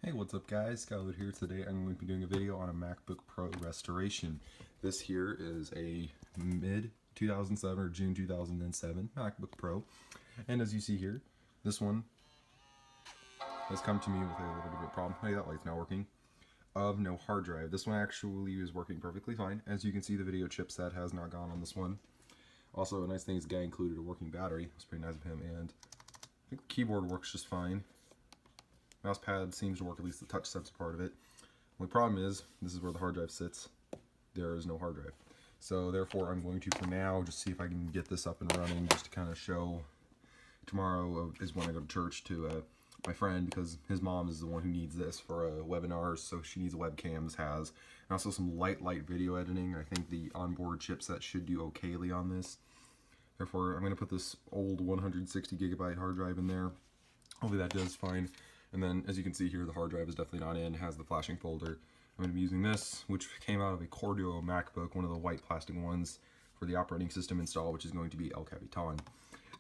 Hey, what's up guys? Skylar here. Today I'm going to be doing a video on a MacBook Pro restoration. This here is a mid 2007 or June 2007 MacBook Pro. And as you see here, this one has come to me with a little bit of a problem. Hey, that light's not working. Of no hard drive. This one actually is working perfectly fine. As you can see, the video chipset has not gone on this one. Also, a nice thing is the guy included a working battery. It's pretty nice of him. And I think the keyboard works just fine. Mouse pad seems to work, at least the touch sense part of it. The problem is, this is where the hard drive sits. There is no hard drive. So therefore I'm going to, for now, just see if I can get this up and running, just to kind of show. Tomorrow is when I go to church to my friend, because his mom is the one who needs this for webinars, so she needs a webcam. This has, and also some light video editing. I think the onboard chipset should do okayly on this. Therefore I'm going to put this old 160 gigabyte hard drive in there. Hopefully that does fine. And then, as you can see here, the hard drive is definitely not in. It has the flashing folder. I'm going to be using this, which came out of a Core Duo MacBook, one of the white plastic ones, for the operating system install, which is going to be El Capitan.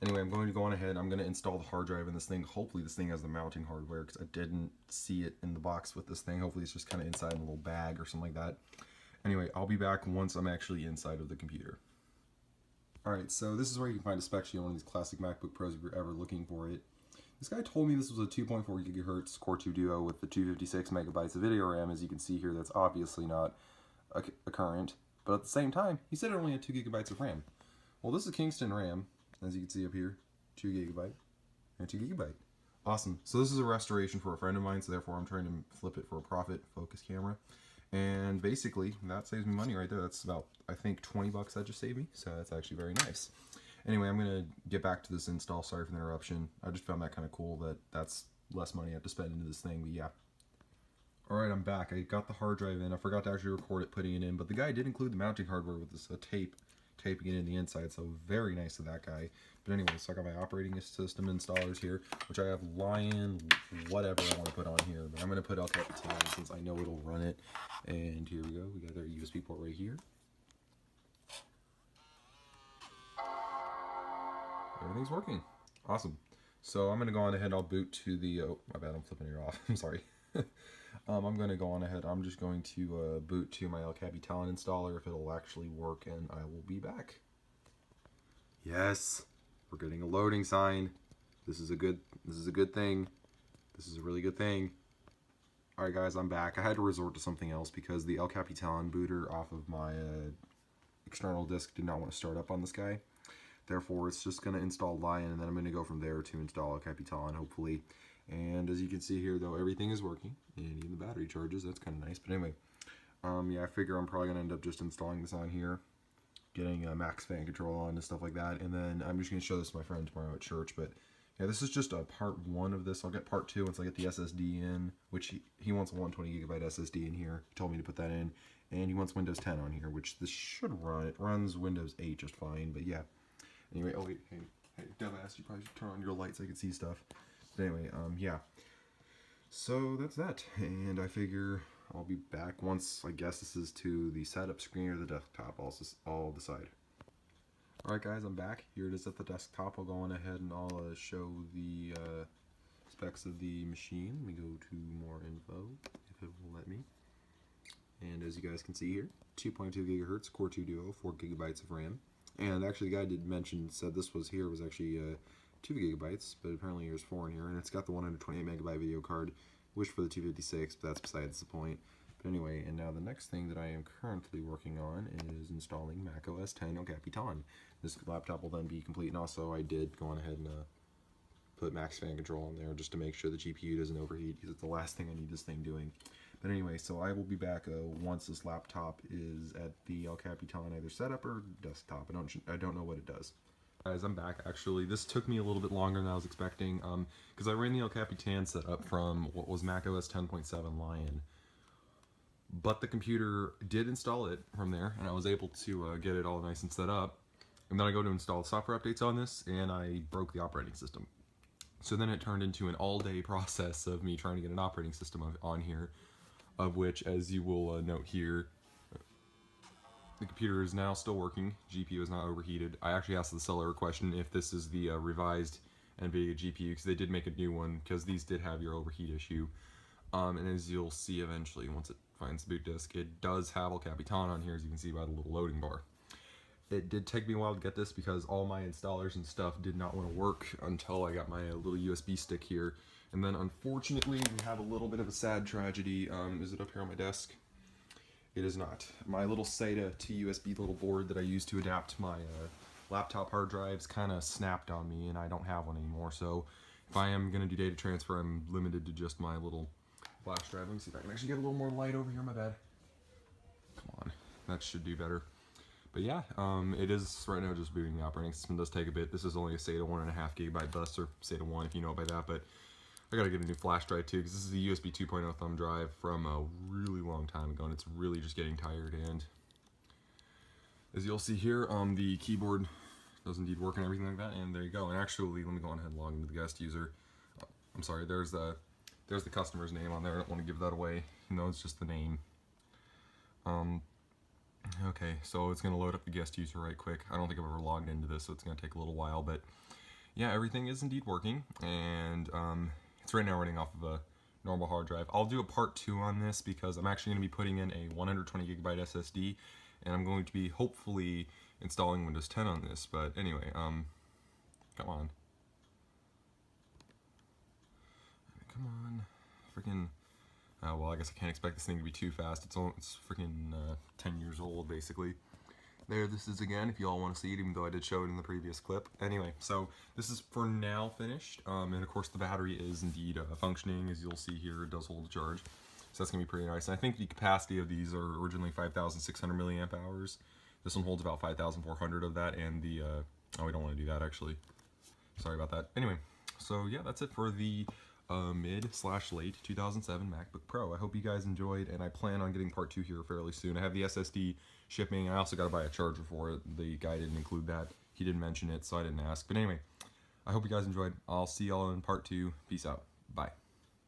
Anyway, I'm going to go on ahead. I'm going to install the hard drive in this thing. Hopefully this thing has the mounting hardware, because I didn't see it in the box with this thing. Hopefully it's just kind of inside in a little bag or something like that. Anyway, I'll be back once I'm actually inside of the computer. Alright, so this is where you can find a spec sheet on one of these classic MacBook Pros if you're ever looking for it. This guy told me this was a 2.4 gigahertz Core 2 Duo with the 256 megabytes of video RAM. As you can see here, that's obviously not a current, but at the same time, he said it only had 2 gigabytes of RAM. Well, this is Kingston RAM, as you can see up here, 2 gigabyte and 2 gigabyte. Awesome. So this is a restoration for a friend of mine, so therefore I'm trying to flip it for a profit focus camera. And basically, that saves me money right there. That's about, I think, 20 bucks that just saved me, so that's actually very nice. Anyway, I'm going to get back to this install. Sorry for the interruption. I just found that kind of cool that that's less money I have to spend into this thing, but yeah. Alright, I'm back. I got the hard drive in. I forgot to actually record it putting it in, but the guy did include the mounting hardware with this taping it in the inside, so very nice of that guy. But anyway, so I got my operating system installers here, which I have Lion, whatever I want to put on here, but I'm going to put El Capitan since I know it'll run it. And here we go. We got our USB port right here. Everything's working. Awesome. So I'm going to go on ahead. I'll boot to the... Oh, my bad. I'm flipping it off. I'm sorry. I'm going to go on ahead. I'm just going to boot to my El Capitan installer if it'll actually work, and I will be back. Yes. We're getting a loading sign. This is a good thing. This is a really good thing. Alright guys, I'm back. I had to resort to something else because the El Capitan booter off of my external disk did not want to start up on this guy. Therefore, it's just going to install Lion, and then I'm going to go from there to install El Capitan, hopefully. And as you can see here, though, everything is working, and even the battery charges. That's kind of nice. But anyway, yeah, I figure I'm probably going to end up just installing this on here, getting max fan control on and stuff like that. And then I'm just going to show this to my friend tomorrow at church. But yeah, this is just a part 1 of this. I'll get part 2 once I get the SSD in, which he wants a 120 gigabyte SSD in here. He told me to put that in. And he wants Windows 10 on here, which this should run. It runs Windows 8 just fine, but yeah. Anyway, oh wait, hey, dumbass, you probably should turn on your light so I can see stuff. But anyway, yeah. So that's that, and I figure I'll be back once, I guess this is to the setup screen or the desktop, I'll decide. Alright guys, I'm back. Here it is at the desktop. I'll go on ahead and I'll show the specs of the machine. Let me go to more info, if it will let me. And as you guys can see here, 2.2 gigahertz Core 2 Duo, 4 gigabytes of RAM. And actually the guy did mention, said this was actually 2 gigabytes, but apparently there's 4 in here, and it's got the 128 megabyte video card, wish for the 256, but that's besides the point. But anyway, and now the next thing that I am currently working on is installing macOS 10 El Capitan. This laptop will then be complete, and also I did go on ahead and put max fan control on there just to make sure the GPU doesn't overheat, because it's the last thing I need this thing doing. But anyway, so I will be back once this laptop is at the El Capitan either setup or desktop. I don't know what it does. Guys, I'm back. Actually, this took me a little bit longer than I was expecting because I ran the El Capitan setup from what was macOS 10.7 Lion. But the computer did install it from there, and I was able to get it all nice and set up. And then I go to install software updates on this, and I broke the operating system. So then it turned into an all-day process of me trying to get an operating system on here, of which, as you will note here, the computer is now still working. GPU is not overheated. I actually asked the seller a question if this is the revised NVIDIA GPU, because they did make a new one, because these did have your overheat issue. And as you'll see eventually, once it finds the boot disk, it does have El Capitan on here, as you can see by the little loading bar. It did take me a while to get this because all my installers and stuff did not want to work until I got my little USB stick here. And then unfortunately, we have a little bit of a sad tragedy. Is it up here on my desk? It is not. My little SATA to USB little board that I use to adapt my laptop hard drives kind of snapped on me, and I don't have one anymore. So if I am going to do data transfer, I'm limited to just my little flash drive. Let me see if I can actually get a little more light over here. My bad. Come on. That should do better. But yeah, it is right now just booting the operating system. It does take a bit. This is only a SATA 1.5 gigabyte bus, or SATA 1 if you know it by that, but I gotta get a new flash drive too, because this is a USB 2.0 thumb drive from a really long time ago, and it's really just getting tired. And as you'll see here, the keyboard does indeed work and everything like that, and there you go. And actually, let me go on ahead and log into the guest user. I'm sorry, there's the customer's name on there. I don't want to give that away. It's just the name. Okay, so it's going to load up the guest user right quick. I don't think I've ever logged into this, so it's going to take a little while, but yeah, everything is indeed working, and it's right now running off of a normal hard drive. I'll do a part 2 on this because I'm actually going to be putting in a 120 gigabyte SSD, and I'm going to be hopefully installing Windows 10 on this. But anyway, come on. Come on. Freaking... well, I guess I can't expect this thing to be too fast. It's freaking 10 years old, basically. There this is again, if you all want to see it, even though I did show it in the previous clip. Anyway, so this is for now finished, and of course the battery is indeed functioning. As you'll see here, it does hold a charge, so that's going to be pretty nice. And I think the capacity of these are originally 5,600 milliamp hours. This one holds about 5,400 of that, and the, oh, we don't want to do that actually. Sorry about that. Anyway, so yeah, that's it for the mid/late 2007 MacBook Pro. I hope you guys enjoyed, and I plan on getting part 2 here fairly soon. I have the SSD shipping. I also got to buy a charger for it. The guy didn't include that. He didn't mention it, so I didn't ask. But anyway, I hope you guys enjoyed. I'll see y'all in part 2. Peace out. Bye.